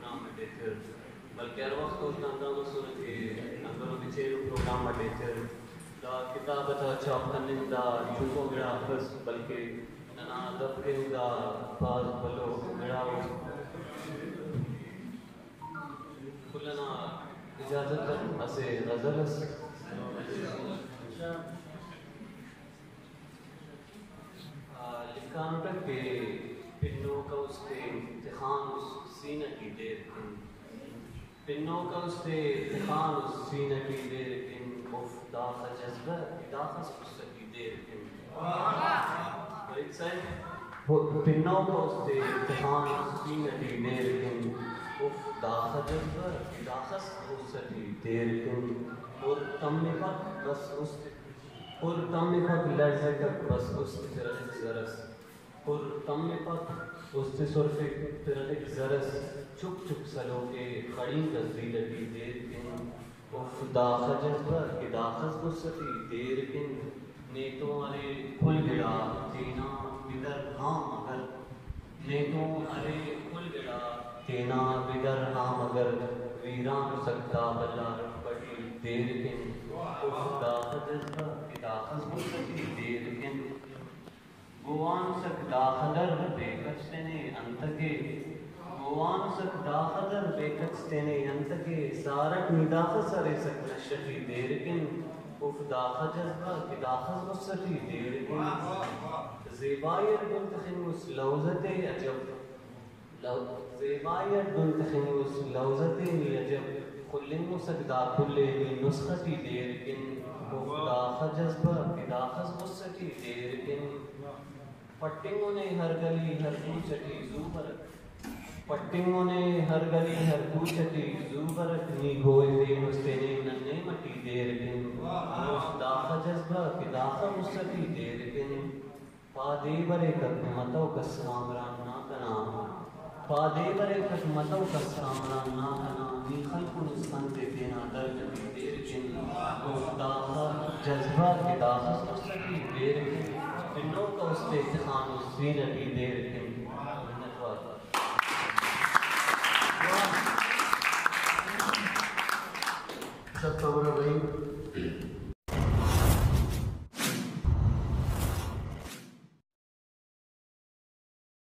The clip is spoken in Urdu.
program editor. بلکہ ہر وقت ہوتا اندازہ سن کے اندروں بچے پروگرام editor. دا کتاب تا چاپ کرنے دا چوکو گڑا بس بلکہ ننا دب کے دا باز بلو گڑا ہو. کلنا اجازت کر اسے غزل اس لکھان تک کے پنوں کا اس کے امتحان اس سینہ کی دیر کن پنوں کا اس کے امتحان اس سینہ کی دیر کن افتاخ جذبہ اداخس اس کی دیر کن ایک سائن پنوں کا اس کے امتحان اس سینہ کی دیر کن افتاخ جذبہ اداخس اس کی دیر کن اور تم نے پاک بس اس اور تم نے پاک لرزے تک بس اس کی طرح زرس اور تم نے پاک اس سے صرف طرح زرس چک چک سلو کے خڑی تصویر کی دیر کن اف داخ جذبہ کہ داخس گستی دیر کن نیتوں ارے کھل گڑا تینا بدر ہاں مگر نیتوں ارے کھل گڑا تینا بدر ہاں مگر ویران سکتا بلا بڑی دیر کن اف داخ جذبہ کہ داخس گستی دیر کن گوان سک داخدر بے کچتنے انتکے گوان سک داخدر بے کچتنے انتکے سارک نداخس ارے سک نشتی دیر کن اف داخ جذبہ کہ داخس گستی دیر کن زیبائر دلتخنوس لوزت عجب زیبائر دلتخنوس لوزت عجب کلن مسک دا کلے دی نسختی دیر کن اف داخ جذبہ کہ داخس گستی دیر کن پٹنگوں نے ہر گلی ہر کوچٹی زو برک پٹنگوں نے ہر گلی ہر کوچٹی زو برک نی گوئے دے مستینے ننے مٹی دیر کن داخ جذبہ کہ داخ مستقی دیر کن پادے برے کت متو کس سامران نا کنا پادے برے کت متو کس سامران نا کنا نی خلق نسخن دے دینا در نبی دیر کن داخ جذبہ کہ داخ مستقی دیر کن پنوں کا اس کے اتخان اس سینہ کی دیر کن منتوار سب